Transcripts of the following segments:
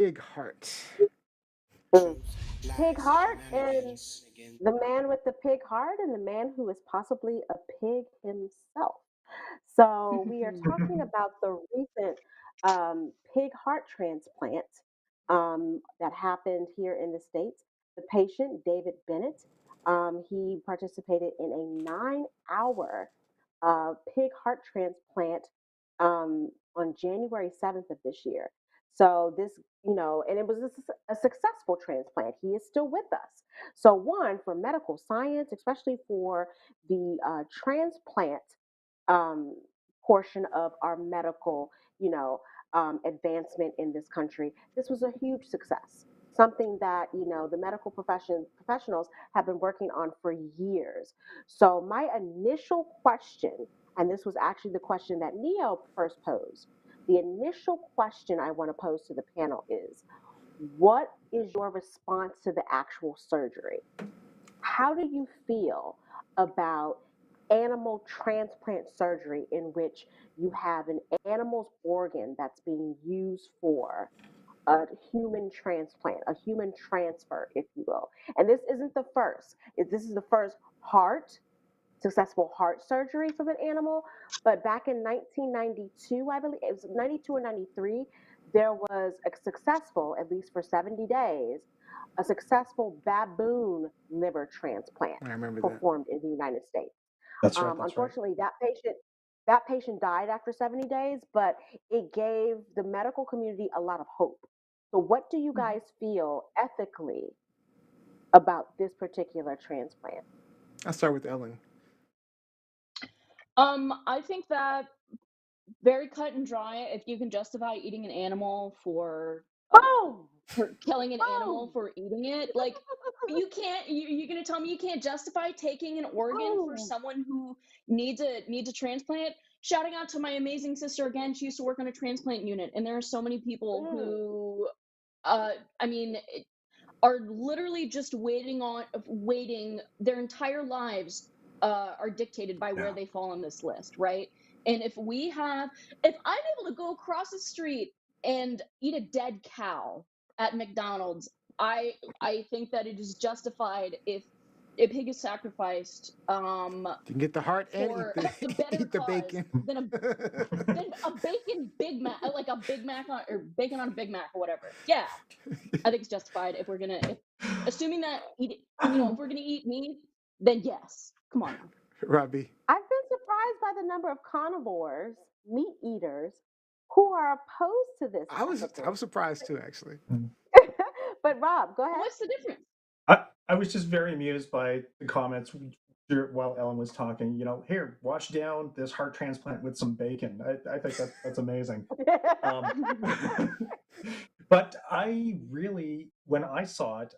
Big heart. Mm. Pig heart and the man with the pig heart and the man who is possibly a pig himself. So we are talking about the recent pig heart transplant that happened here in the States. The patient, David Bennett, he participated in a 9-hour pig heart transplant on January 7th of this year. So this, and it was a successful transplant. He is still with us. So one, for medical science, especially for the transplant um, portion of our medical, advancement in this country, this was a huge success. Something that the medical professionals have been working on for years. So my initial question, and this was actually the question that Neo first posed. The initial question I want to pose to the panel is, what is your response to the actual surgery? How do you feel about animal transplant surgery in which you have an animal's organ that's being used for a human transplant, a human transfer, if you will? And this isn't the first. This is the first successful heart surgery from an animal. But back in 1992, I believe it was 92 or 93, there was a successful, at least for 70 days, a successful baboon liver transplant I remember that. performed in the United States. That's right. That's right. Unfortunately, that patient died after 70 days, but it gave the medical community a lot of hope. So, what do you guys feel ethically about this particular transplant? I'll start with Ellen. I think that very cut and dry. If you can justify eating an animal Boom! for killing an animal Boom! for eating it, like you can't. You're gonna tell me you can't justify taking an organ for Boom! someone who needs a transplant? Shouting out to my amazing sister again. She used to work on a transplant unit, and there are so many people Mm, who, I mean, are literally just waiting their entire lives are dictated by where Yeah. they fall on this list, right? And if I'm able to go across the street and eat a dead cow at McDonald's, I think that it is justified if a pig is sacrificed You can get the heart and eat for the the better eat the cause bacon. than a bacon Big Mac, like a Big Mac or bacon on a Big Mac or whatever. Yeah, I think it's justified if we're gonna, if assuming that if we're gonna eat meat, then yes. Come on now. Robbie. I've been surprised by the number of carnivores, meat eaters, who are opposed to this I ethically. was surprised too, actually. But Rob, go ahead. What's the difference? I was just very amused by the comments while Ellen was talking. Here, wash down this heart transplant with some bacon. I think that's amazing. Um, but I really, when I saw it,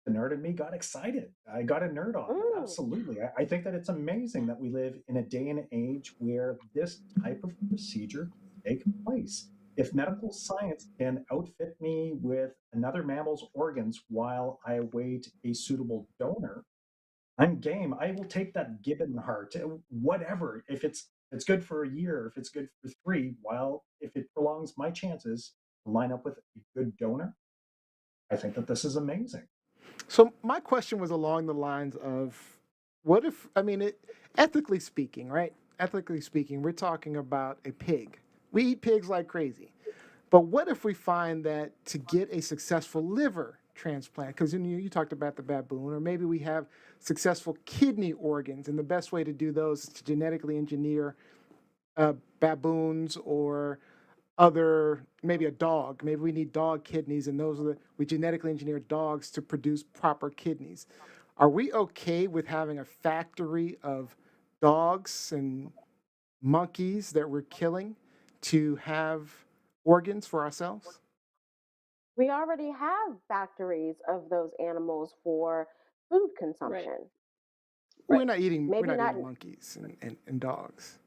the nerd in me got excited. I got a nerd on it. Mm, Absolutely. I think that it's amazing that we live in a day and age where this type of procedure can take place. If medical science can outfit me with another mammal's organs while I await a suitable donor, I'm game. I will take that gibbon heart, whatever. If it's good for a year, if it's good for three, while if it prolongs my chances to line up with a good donor, I think that this is amazing. So my question was along the lines of, what if, ethically speaking, right? Ethically speaking, we're talking about a pig. We eat pigs like crazy. But what if we find that to get a successful liver transplant, because you talked about the baboon, or maybe we have successful kidney organs, and the best way to do those is to genetically engineer baboons or other, maybe a dog. Maybe we need dog kidneys, and we genetically engineer dogs to produce proper kidneys. Are we okay with having a factory of dogs and monkeys that we're killing to have organs for ourselves? we already have factories of those animals for food Right, consumption. We're right. not eating we're Maybe not not, eating monkeys and dogs.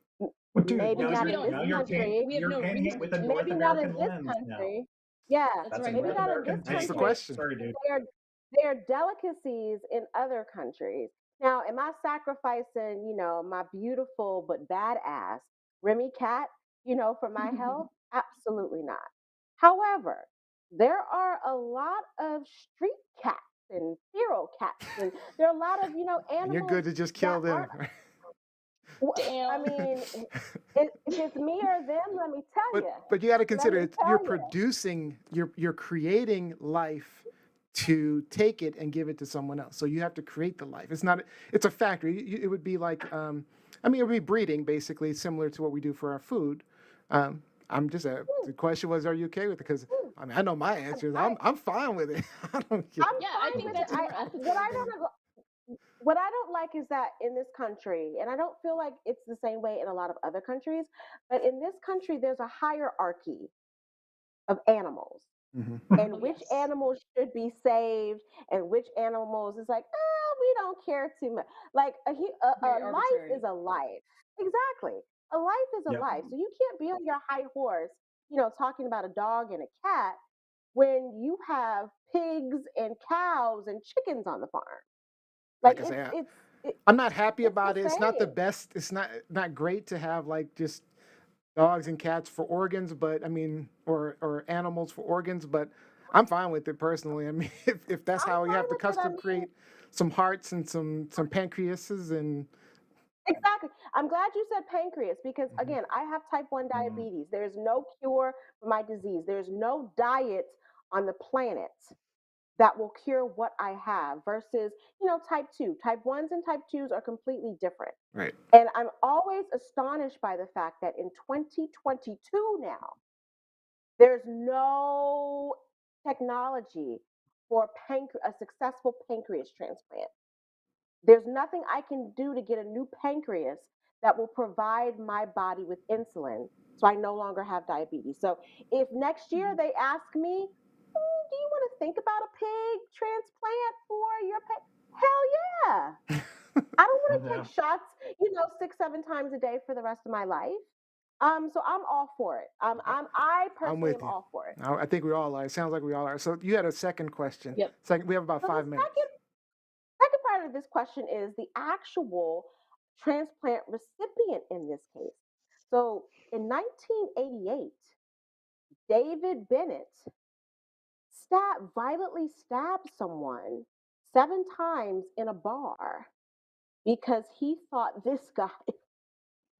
Well, dude, maybe Because not we in don't. this now country. We have you're no painting it reason with a to. North Maybe not in American this lens now. country. Yeah, That's That's a right. maybe North But not in this American That's the take. country. question. Sorry, dude. There, there are delicacies in other countries. Now, am I sacrificing, my beautiful but badass Remy cat, for my health? Absolutely not. However, there are a lot of street cats and feral cats, and there are a lot of And you're animals good to just that kill them. aren't. I Damn. mean, if it's me or them, let me tell you. But you got to Let consider me you're tell you. producing, you're creating life to take it and give it to someone else. So you have to create the life. It's not. It's a factory. It would be like, I mean, it would be breeding, basically similar to what we do for our food. I'm just the question was, are you okay with it? Because I mean, I know my answer. I, I'm fine with it. I don't care. I'm Yeah, I fine think with it. that's more What ethical I than. don't like is that in this country, and I don't feel like it's the same way in a lot of other countries, but in this country, there's a hierarchy of animals and Oh which yes. animals should be saved and which animals is like, we don't care too much. Like a Very life arbitrary. is a life. Exactly. A life is a Yep. life. So you can't be on your high horse, talking about a dog and a cat when you have pigs and cows and chickens on the farm. Like Like I say, it, I'm not happy it's the about it. It's not the same. best. It's not great to have like just dogs and cats for organs, but I mean, or animals for organs, but I'm fine with it personally. I mean, if that's I'm how you have fine to with it. I custom mean, create some hearts and some pancreases and exactly. I'm glad you said pancreas because, Mhm. again, I have type 1 Mhm. diabetes. There's no cure for my disease. There's no diet on the planet that will cure what I have versus, type 2. Type 1s and type 2s are completely different. Right. And I'm always astonished by the fact that in 2022 now, there's no technology for a successful pancreas transplant. There's nothing I can do to get a new pancreas that will provide my body with insulin so I no longer have diabetes. So if next year they ask me, do you want to think about a pig transplant for your pet? Hell yeah. I don't want to Yeah. take shots, 6, 7 times a day for the rest of my life. So I'm all for it. I I'm personally with am you. all for it. I think we all are. It sounds like we all are. So you had a second question. Yep. Second, we have about So the 5 minutes. second part of this question is the actual transplant recipient in this case. So in 1988, David Bennett violently stabbed someone 7 times in a bar because he thought this guy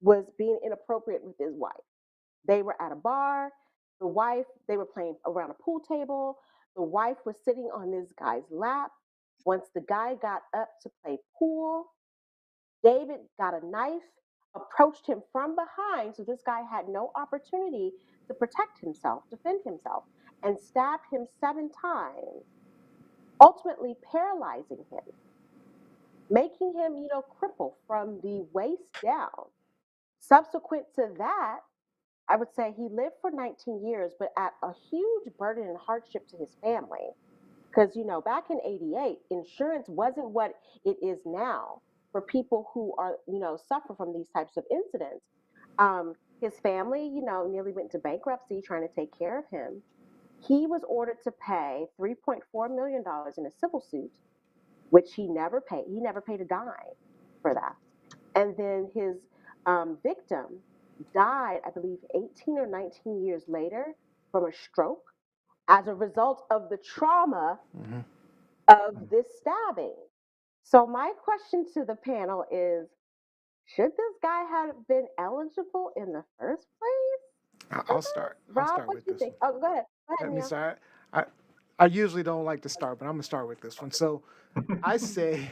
was being inappropriate with his wife. They were at a bar. They were playing around a pool table. The wife was sitting on this guy's lap. Once the guy got up to play pool, David got a knife, approached him from behind, so this guy had no opportunity to protect himself, defend himself, and stabbed him 7 times, ultimately paralyzing him, making him, cripple from the waist down. Subsequent to that, I would say he lived for 19 years, but at a huge burden and hardship to his family. Because, back in 88, insurance wasn't what it is now for people who are, suffer from these types of incidents. His family, nearly went into bankruptcy trying to take care of him. He was ordered to pay $3.4 million in a civil suit, which he never paid. He never paid a dime for that. And then his victim died, I believe, 18 or 19 years later from a stroke as a result of the trauma Mm-hmm. of this stabbing. So, my question to the panel is, should this guy have been eligible in the first place for I'll this? start. I'll Rob, start what with do you this think? one. Oh, go ahead. Go ahead, Let me Neil. start. I usually don't like to start, but I'm gonna start with this one. So I say,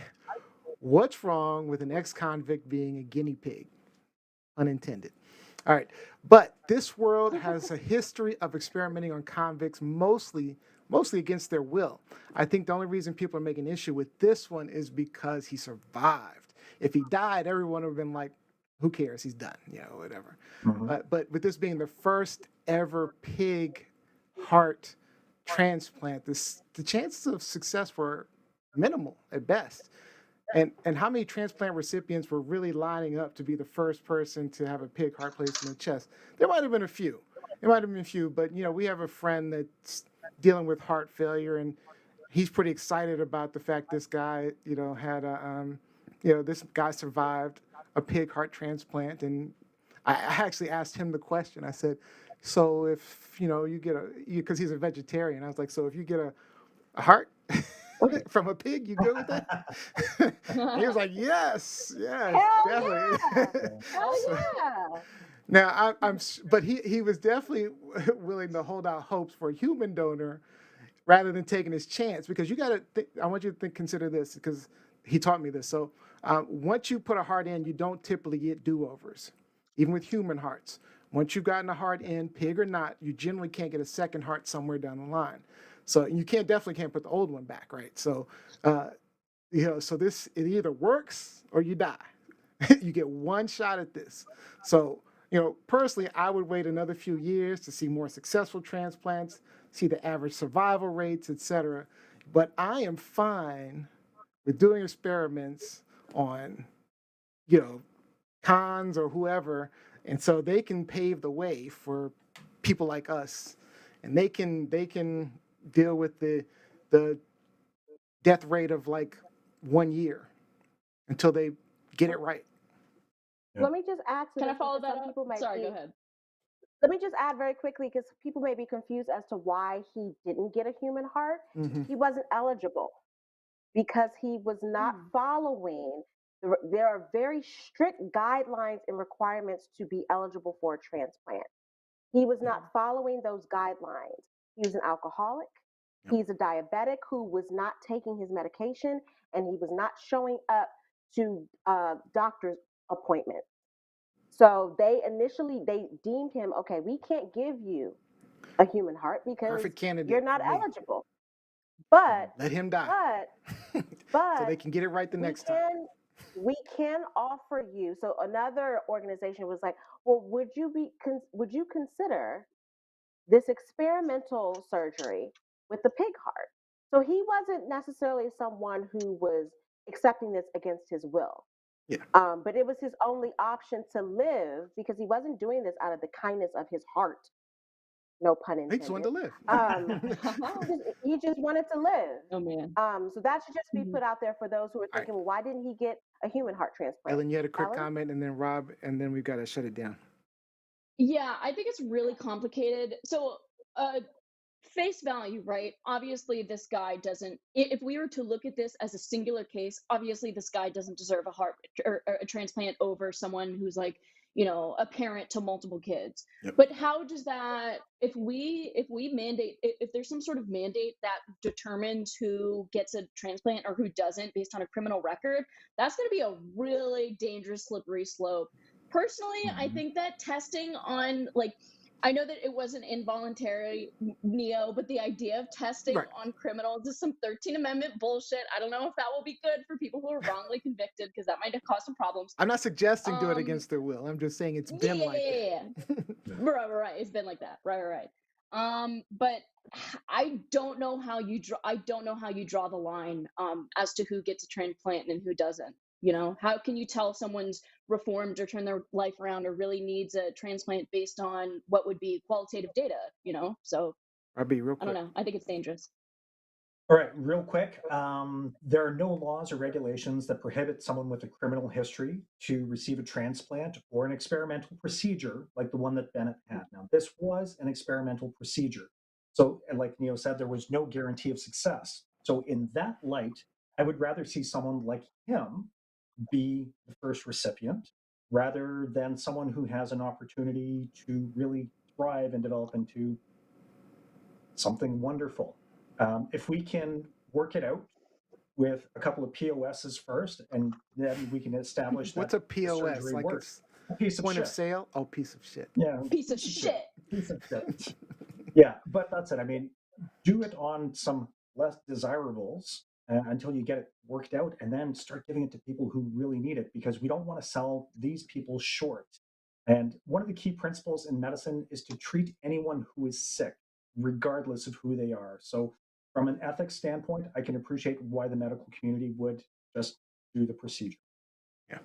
what's wrong with an ex-convict being a guinea pig? Unintended. All right. But this world has a history of experimenting on convicts mostly against their will. I think the only reason people are making issue with this one is because he survived. If he died, everyone would have been like, who cares? He's done, whatever. Mhm. But with this being the first ever pig heart transplant, the chances of success were minimal at best. And how many transplant recipients were really lining up to be the first person to have a pig heart placed in their chest? There might have been a few. There might have been a few, but we have a friend that's dealing with heart failure, and he's pretty excited about the fact this guy, had this guy survived a pig heart transplant, and I actually asked him the question. I said, so if you get because he's a vegetarian, I was like, so if you get a heart from a pig, you good with that? And he was like, yes, yes, Hell definitely. yeah. Yeah. Hell Awesome. yeah. Now but he was definitely willing to hold out hopes for a human donor rather than taking his chance, because you got to. I want you to consider this, because he taught me this. So once you put a heart in, you don't typically get do-overs, even with human hearts. Once you've gotten a heart in, pig or not, you generally can't get a second heart somewhere down the line. So you definitely can't put the old one back, right? So uh, so it either works or you die. You get one shot at this. So, personally, I would wait another few years to see more successful transplants, see the average survival rates, etc. But I am fine with doing experiments on, you know, cons or whoever, and so they can pave the way for people like us, and they can deal with the death rate of like 1 year until they get it right. Yeah. Let me just add to Can I this follow because that some up? people might Sorry, go be. ahead. Let me just add very quickly because people may be confused as to why he didn't get a human heart. Mm-hmm. He wasn't eligible because he was not Mm. following. There are very strict guidelines and requirements to be eligible for a transplant. He was not following those guidelines. He was an alcoholic. Yep. He's a diabetic who was not taking his medication, and he was not showing up to doctor's appointments. So they deemed him, okay, we can't give you a human heart because Perfect you're candidate not for me. eligible. But Let him die. but So but they can get it right the we next time. can we can offer you. So another organization was like, well, would you consider this experimental surgery with the pig heart? So he wasn't necessarily someone who was accepting this against his will. Yeah. But it was his only option to live because he wasn't doing this out of the kindness of his heart. No pun He just wanted intended. to live. He just wanted to live. Oh man. So that should just be Mhm. put out there for those who are All right. thinking, well, why didn't he get a human heart transplant? Ellen, you had a quick Ellen? comment, and then Rob, and then we've got to shut it down. Yeah, I think it's really complicated. So, face value, right? Obviously, this guy doesn't. If we were to look at this as a singular case, obviously, this guy doesn't deserve a heart or a transplant over someone who's like, a parent to multiple kids. Yep. But how does that? If we mandate, if there's some sort of mandate that determines who gets a transplant or who doesn't based on a criminal record, that's going to be a really dangerous, slippery slope. Personally, I Mhm. think that testing on like I know that it wasn't involuntary, Neo, but the idea of testing Right. on criminals is some 13th Amendment bullshit. I don't know if that will be good for people who are wrongly convicted because that might cause some problems. I'm not suggesting do it Um, against their will. I'm just saying it's been yeah, like yeah, that. yeah, yeah. Yeah. Right. It's been like that. Right. But I don't know how you draw the line as to who gets a transplant and who doesn't. How can you tell someone's reformed or turned their life around or really needs a transplant based on what would be qualitative data? So I'll be real I don't quick. know. I think it's dangerous. All right, real quick. There are no laws or regulations that prohibit someone with a criminal history to receive a transplant or an experimental procedure like the one that Bennett had. Now, this was an experimental procedure. So, and like Neo said, there was no guarantee of success. So, in that light, I would rather see someone like him be the first recipient rather than someone who has an opportunity to really thrive and develop into something wonderful. If we can work it out with a couple of POSs first, and then we can establish What's that a the POS? surgery Like works. it's A piece of point of shit. sale? Oh, piece of shit. Yeah, Piece of shit. Piece of shit. Yeah, but that's it. I mean, do it on some less desirables until you get it worked out, and then start giving it to people who really need it because we don't want to sell these people short. And one of the key principles in medicine is to treat anyone who is sick, regardless of who they are. So, from an ethics standpoint, I can appreciate why the medical community would just do the procedure. Yeah,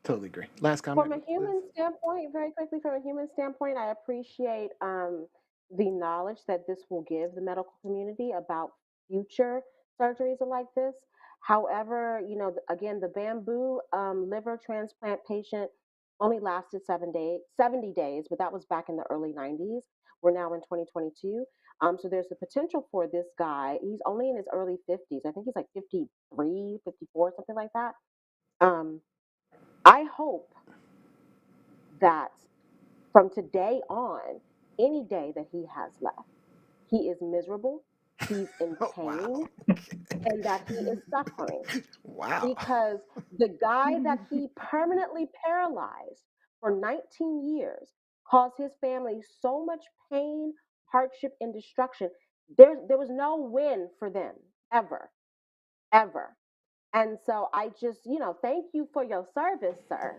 totally agree. Last From comment, a Liz. human standpoint, very quickly, from a human standpoint, I appreciate the knowledge that this will give the medical community about future surgeries like this. However, again, the bamboo liver transplant patient only lasted 70 days, but that was back in the early 90s. We're now in 2022. So there's the potential for this guy. He's only in his early 50s. I think he's like 53, 54, something like that. Um, I hope that from today on, any day that he has left, he is miserable, he's in Oh, pain, wow. and that he is suffering. Wow. Because the guy that he permanently paralyzed for 19 years caused his family so much pain, hardship, and destruction. There was no win for them ever, ever. And so I just, thank you for your service, sir,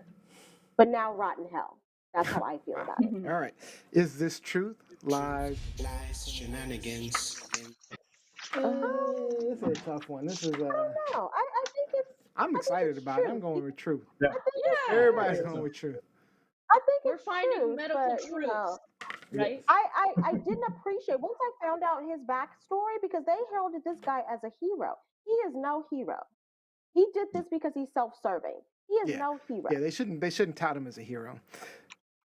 but now rot in hell. That's how I feel Wow. about it. All right. Is this truth? Live. Lies, shenanigans. This is a tough one. This is I don't know. I'm I think excited it's about it. I'm truth. going with truth. Yeah. I think it's Everybody's truth. going with truth. I think We're it's finding truth, medical but truths, Yeah. right? I didn't appreciate once I found out his backstory because they heralded this guy as a hero. He is no hero. He did this because he's self-serving. He is Yeah. no hero. Yeah, they shouldn't tout him as a hero.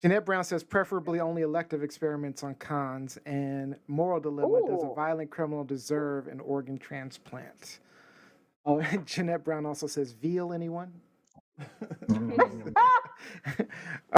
Jeanette Brown says preferably only elective experiments on cons, and moral dilemma, does a Ooh. violent criminal deserve an organ transplant? Oh, and Jeanette Brown also says veal, anyone? Mhm.